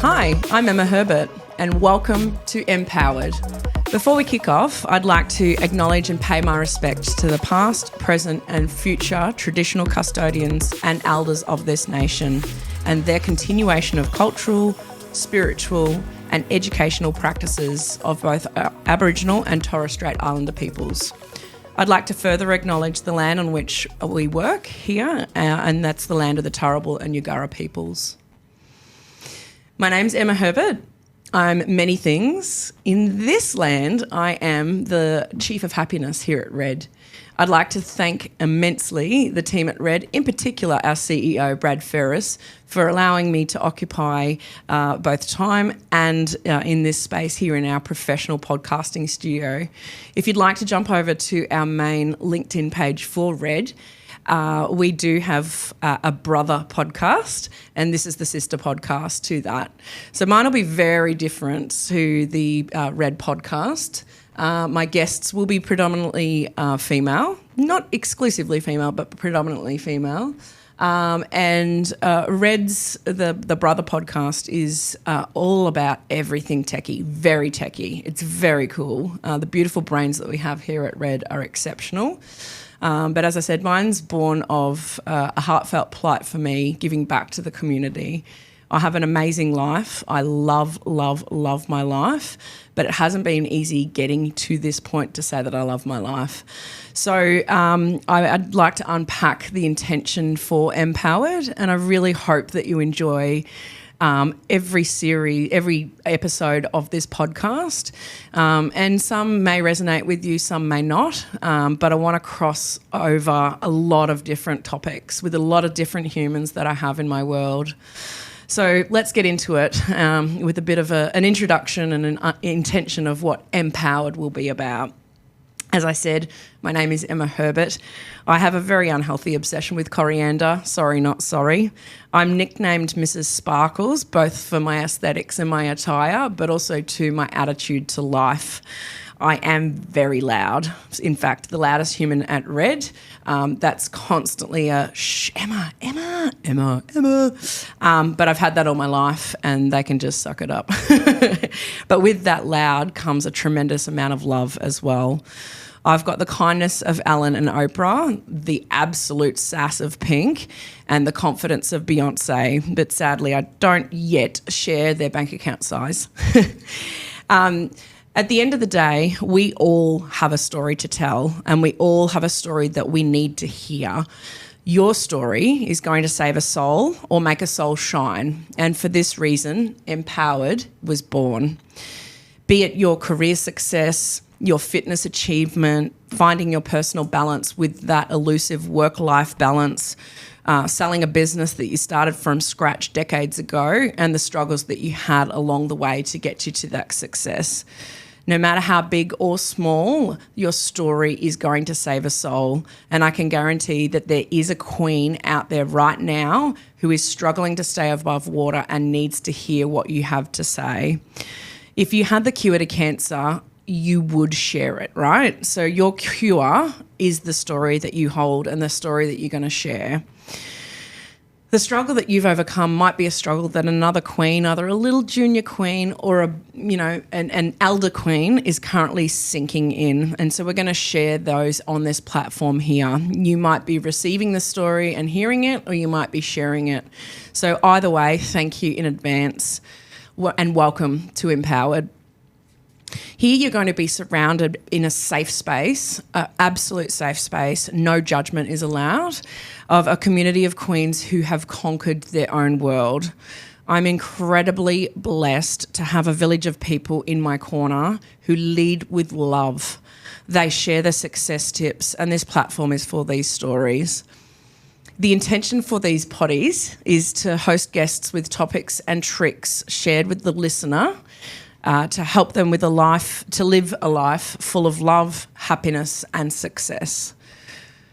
Hi, I'm Emma Herbert, and welcome to Empowered. Before we kick off, I'd like to acknowledge and pay my respects to the past, present, and future traditional custodians and elders of this nation and their continuation of cultural, spiritual, and educational practices of both Aboriginal and Torres Strait Islander peoples. I'd like to further acknowledge the land on which we work here, and that's the land of the Turrbal and Yagara peoples. My name's Emma Herbert. I'm many things. In this land, I am the Chief of Happiness here at Red. I'd like to thank immensely the team at Red, in particular our CEO, Brad Ferris, for allowing me to occupy both time and in this space here in our professional podcasting studio. If you'd like to jump over to our main LinkedIn page for Red, we do have a brother podcast, and this is the sister podcast to that. So mine will be very different to the Red podcast. My guests will be predominantly female, not exclusively female, but predominantly female. And Red's, the brother podcast, is all about everything techie, very techie. It's very cool. The beautiful brains that we have here at Red are exceptional. But as I said, mine's born of a heartfelt plight for me, giving back to the community. I have an amazing life. I love, love, love my life, but it hasn't been easy getting to this point to say that I love my life. So I'd like to unpack the intention for Empowered, and I really hope that you enjoy every episode of this podcast. And some may resonate with you, some may not, but I want to cross over a lot of different topics with a lot of different humans that I have in my world. So let's get into it with a bit of an introduction and an intention of what Empowered will be about. As I said, my name is Emma Herbert. I have a very unhealthy obsession with coriander. Sorry, not sorry. I'm nicknamed Mrs. Sparkles, both for my aesthetics and my attire, but also to my attitude to life. I am very loud. In fact, the loudest human at Red. That's constantly a shh, Emma. But I've had that all my life, and they can just suck it up. But with that loud comes a tremendous amount of love as well. I've got the kindness of Alan and Oprah, the absolute sass of Pink, and the confidence of Beyonce. But sadly, I don't yet share their bank account size. At the end of the day, we all have a story to tell, and we all have a story that we need to hear. Your story is going to save a soul or make a soul shine. And for this reason, Empowered was born. Be it your career success, your fitness achievement, finding your personal balance with that elusive work-life balance, selling a business that you started from scratch decades ago, and the struggles that you had along the way to get you to that success. No matter how big or small, your story is going to save a soul. And I can guarantee that there is a queen out there right now who is struggling to stay above water and needs to hear what you have to say. If you had the cure to cancer, you would share it, right? So your cure is the story that you hold and the story that you're going to share. The struggle that you've overcome might be a struggle that another queen, either a little junior queen or an elder queen, is currently sinking in. And so we're going to share those on this platform here. You might be receiving the story and hearing it, or you might be sharing it. So either way, thank you in advance and welcome to Empowered. Here you're going to be surrounded in a safe space, an absolute safe space, no judgment is allowed, of a community of queens who have conquered their own world. I'm incredibly blessed to have a village of people in my corner who lead with love. They share their success tips, and this platform is for these stories. The intention for these poddies is to host guests with topics and tricks shared with the listener, to help them with to live a life full of love, happiness, and success.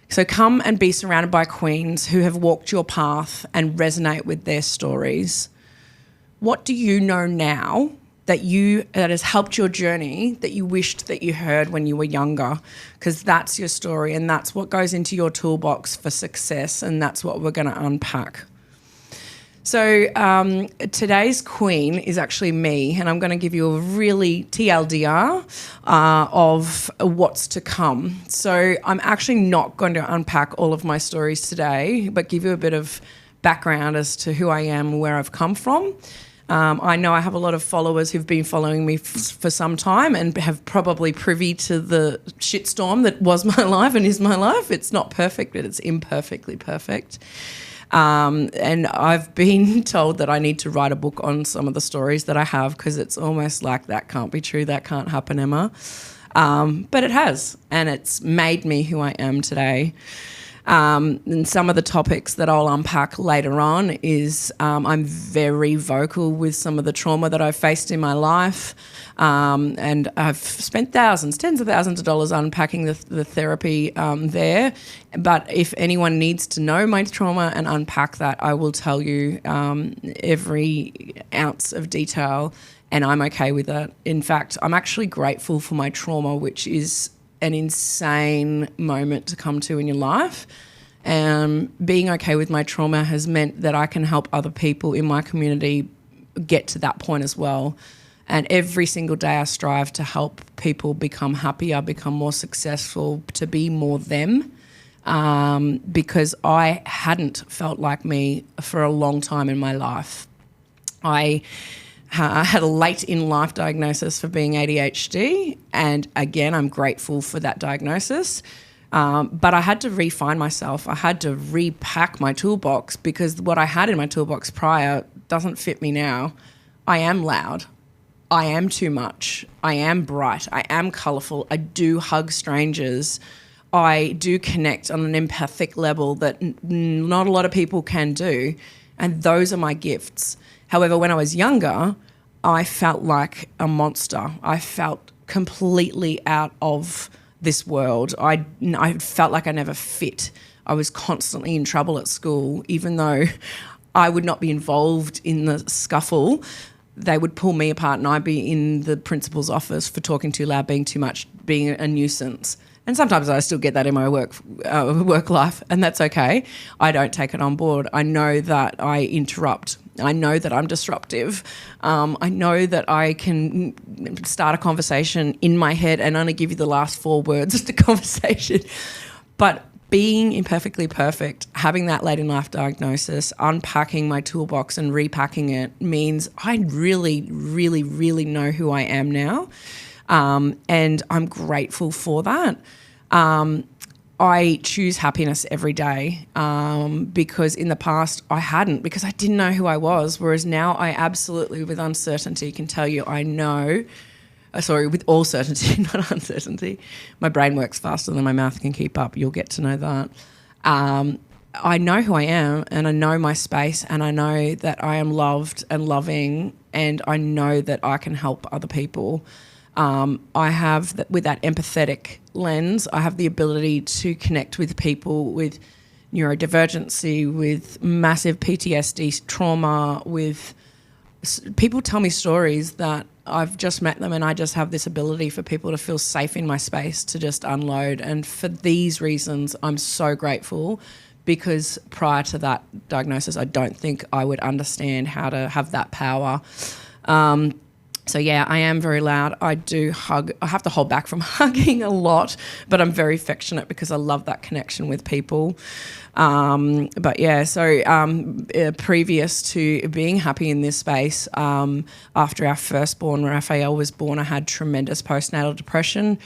So come and be surrounded by queens who have walked your path and resonate with their stories. What do you know now that has helped your journey that you wished that you heard when you were younger? Because that's your story, and that's what goes into your toolbox for success, and that's what we're going to unpack. So today's queen is actually me, and I'm going to give you a really TLDR of what's to come. So I'm actually not going to unpack all of my stories today, but give you a bit of background as to who I am and where I've come from. I know I have a lot of followers who've been following me for some time and have probably privy to the shitstorm that was my life and is my life. It's not perfect, but it's imperfectly perfect. And I've been told that I need to write a book on some of the stories that I have, because it's almost like that can't be true, that can't happen, Emma. But it has, and it's made me who I am today. And some of the topics that I'll unpack later on is I'm very vocal with some of the trauma that I've faced in my life. And I've spent tens of thousands of dollars unpacking the therapy there. But if anyone needs to know my trauma and unpack that, I will tell you every ounce of detail, and I'm okay with that. In fact, I'm actually grateful for my trauma, which is an insane moment to come to in your life. Being okay with my trauma has meant that I can help other people in my community get to that point as well. And every single day I strive to help people become happier, become more successful, to be more them, because I hadn't felt like me for a long time in my life. I had a late in life diagnosis for being ADHD, and again, I'm grateful for that diagnosis. But I had to refine myself. I had to repack my toolbox, because what I had in my toolbox prior doesn't fit me now. I am loud. I am too much. I am bright. I am colourful. I do hug strangers. I do connect on an empathic level that not a lot of people can do, and those are my gifts. However, when I was younger, I felt like a monster. I felt completely out of this world. I felt like I never fit. I was constantly in trouble at school, even though I would not be involved in the scuffle. They would pull me apart, and I'd be in the principal's office for talking too loud, being too much, being a nuisance. And sometimes I still get that in my work life, and that's okay. I don't take it on board. I know that I interrupt. I know that I'm disruptive. I know that I can start a conversation in my head and only give you the last 4 words of the conversation. But being imperfectly perfect, having that late in life diagnosis, unpacking my toolbox and repacking it means I really, really, really know who I am now. And I'm grateful for that. I choose happiness every day, because in the past I hadn't, because I didn't know who I was, whereas now I absolutely, with uncertainty, can tell you I know, with all certainty, not uncertainty. My brain works faster than my mouth can keep up. You'll get to know that. I know who I am, and I know my space, and I know that I am loved and loving, and I know that I can help other people. I have, with that empathetic lens, I have the ability to connect with people with neurodivergency, with massive PTSD trauma, with people tell me stories that I've just met them, and I just have this ability for people to feel safe in my space to just unload. And for these reasons, I'm so grateful, because prior to that diagnosis, I don't think I would understand how to have that power. So yeah, I am very loud. I do hug. I have to hold back from hugging a lot, but I'm very affectionate because I love that connection with people. But yeah, so previous to being happy in this space, after our firstborn, Raphael, was born, I had tremendous postnatal depression.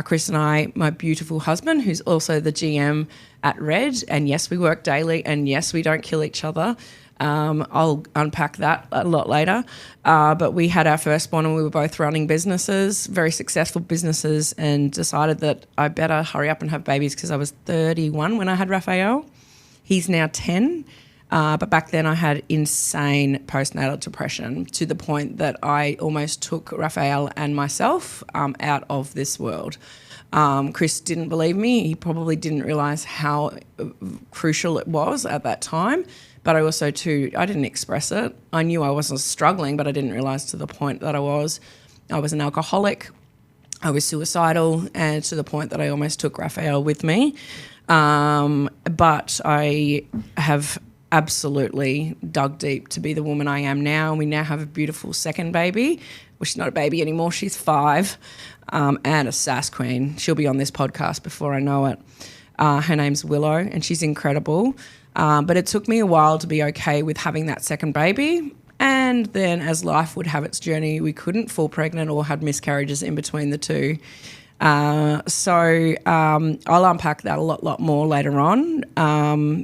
Chris and I, my beautiful husband, who's also the GM at Red, and yes, we work daily, and yes, we don't kill each other. I'll unpack that a lot later. But we had our firstborn, and we were both running businesses, very successful businesses, and decided that I better hurry up and have babies, because I was 31 when I had Raphael. He's now 10. But back then I had insane postnatal depression, to the point that I almost took Raphael and myself out of this world. Chris didn't believe me. He probably didn't realise how crucial it was at that time. But I also, too, I didn't express it. I knew I wasn't struggling, but I didn't realise to the point that I was. I was an alcoholic. I was suicidal, and to the point that I almost took Raphael with me. But I have absolutely dug deep to be the woman I am now. We now have a beautiful second baby. Well, she's not a baby anymore. She's 5, and a sass queen. She'll be on this podcast before I know it. Her name's Willow, and she's incredible. But it took me a while to be okay with having that second baby. And then as life would have its journey, we couldn't fall pregnant or had miscarriages in between the two. So I'll unpack that a lot more later on.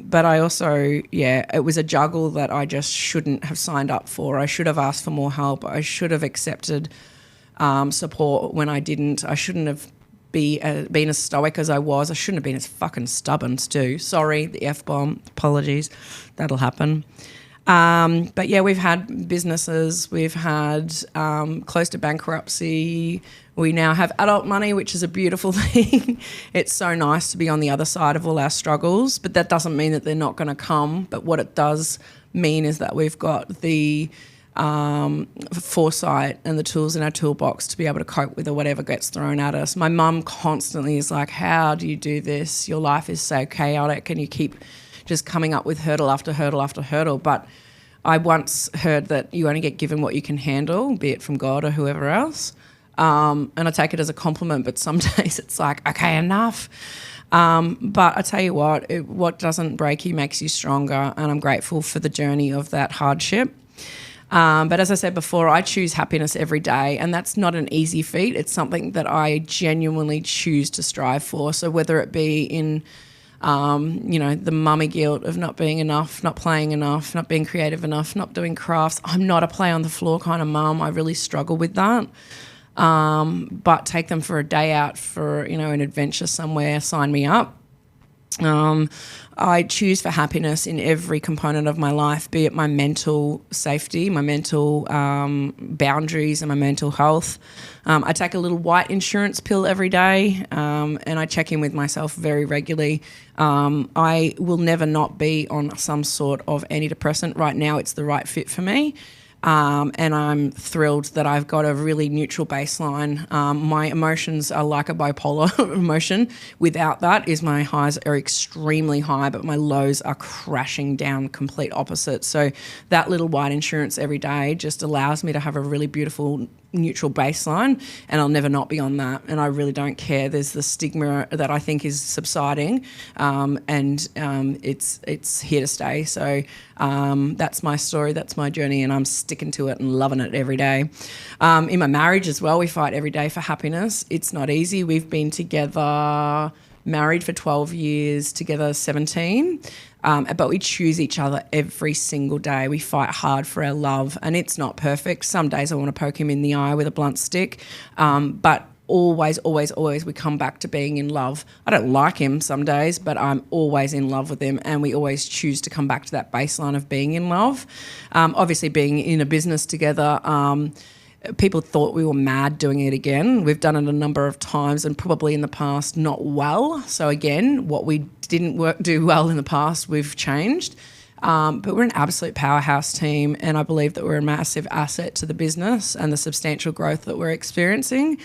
But I also, it was a juggle that I just shouldn't have signed up for. I should have asked for more help. I should have accepted support when I didn't. I shouldn't have been as stoic as I was. I shouldn't have been as fucking stubborn too. Sorry, the F-bomb. Apologies. That'll happen. But yeah, we've had businesses, we've had close to bankruptcy. We now have adult money, which is a beautiful thing. It's so nice to be on the other side of all our struggles, but that doesn't mean that they're not going to come. But what it does mean is that we've got the foresight and the tools in our toolbox to be able to cope with whatever gets thrown at us. My mum constantly is like, how do you do this? Your life is so chaotic and you keep just coming up with hurdle after hurdle after hurdle. But I once heard that you only get given what you can handle, be it from God or whoever else. And I take it as a compliment, but some days it's like, okay, enough. But I tell you what doesn't break you makes you stronger, and I'm grateful for the journey of that hardship. But as I said before, I choose happiness every day, and that's not an easy feat. It's something that I genuinely choose to strive for. So whether it be in the mummy guilt of not being enough, not playing enough, not being creative enough, not doing crafts. I'm not a play on the floor kind of mum. I really struggle with that. But take them for a day out for, an adventure somewhere, sign me up. I choose for happiness in every component of my life, be it my mental safety, my mental boundaries and my mental health. I take a little white insurance pill every day, and I check in with myself very regularly. I will never not be on some sort of antidepressant. Right now it's the right fit for me. And I'm thrilled that I've got a really neutral baseline. My emotions are like a bipolar emotion. Without that is my highs are extremely high, but my lows are crashing down, complete opposite. So that little white insurance every day just allows me to have a really beautiful neutral baseline, and I'll never not be on that, and I really don't care. There's the stigma that I think is subsiding, and it's here to stay. So that's my story, that's my journey, and I'm sticking to it and loving it every day. In my marriage as well, we fight every day for happiness. It's not easy. We've been together, married for 12 years, together 17. But we choose each other every single day. We fight hard for our love, and it's not perfect. Some days I want to poke him in the eye with a blunt stick, but always we come back to being in love. I don't like him some days, but I'm always in love with him, and we always choose to come back to that baseline of being in love. Obviously, being in a business together, people thought we were mad doing it again. We've done it a number of times, and probably in the past not well. So again, what we didn't do well in the past, we've changed. But we're an absolute powerhouse team, and I believe that we're a massive asset to the business and the substantial growth that we're experiencing.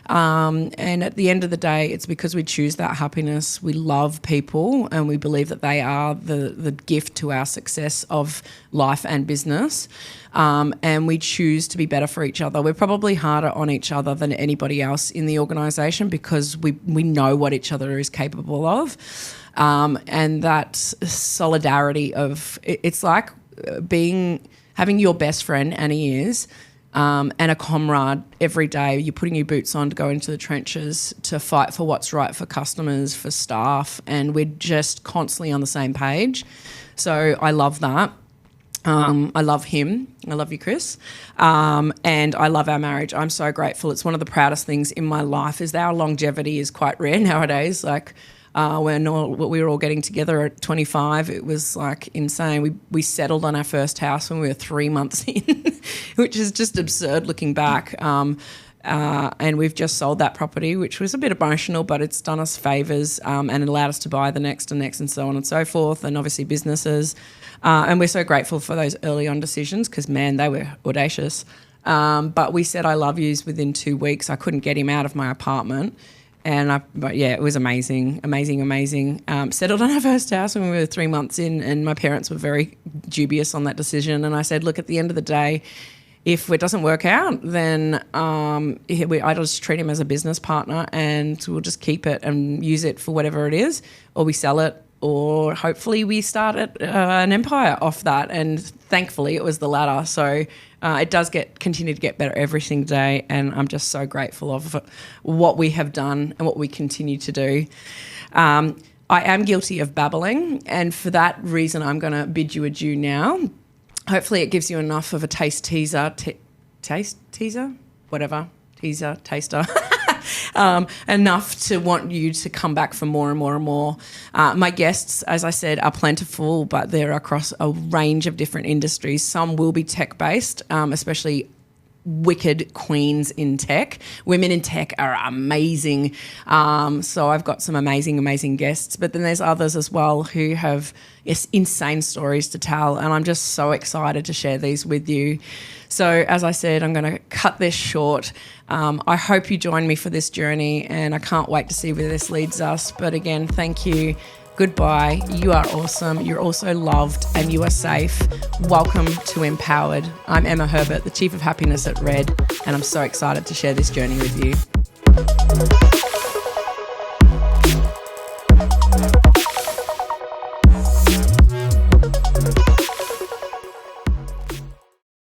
And at the end of the day, it's because we choose that happiness. We love people, and we believe that they are the gift to our success of life and business. And we choose to be better for each other. We're probably harder on each other than anybody else in the organisation because we know what each other is capable of. And that solidarity of it's like having your best friend, and he is, and a comrade every day. You're putting your boots on to go into the trenches to fight for what's right for customers, for staff, and we're just constantly on the same page. So I love that. I love him. I love you, Chris. And I love our marriage. I'm so grateful. It's one of the proudest things in my life is that our longevity is quite rare nowadays. Like when we were all getting together at 25, it was like insane. We settled on our first house when we were 3 months in, which is just absurd looking back. And we've just sold that property, which was a bit emotional, but it's done us favours and it allowed us to buy the next and so on and so forth, and obviously businesses. And we're so grateful for those early on decisions because, man, they were audacious. But we said I love yous within 2 weeks. I couldn't get him out of my apartment. But yeah, it was amazing. Settled on our first house when we were 3 months in, and my parents were very dubious on that decision. And I said, look, at the end of the day, if it doesn't work out, then I just treat him as a business partner, and we'll just keep it and use it for whatever it is, or we sell it, or hopefully we start an empire off that. And thankfully it was the latter. So it does continue to get better every single day, and I'm just so grateful of what we have done and what we continue to do. I am guilty of babbling, and for that reason I'm going to bid you adieu now. Hopefully it gives you enough of a taster, enough to want you to come back for more and more and more. My guests, as I said, are plentiful, but they're across a range of different industries. Some will be tech-based, especially wicked queens in tech. Women in tech are amazing. So I've got some amazing guests, but then there's others as well who have insane stories to tell, and I'm just so excited to share these with you. So as I said, I'm going to cut this short. I hope you join me for this journey, and I can't wait to see where this leads us. But again, thank you. Goodbye. You are awesome. You're also loved, and you are safe. Welcome to Empowered. I'm Emma Herbert, the Chief of Happiness at Red, and I'm so excited to share this journey with you.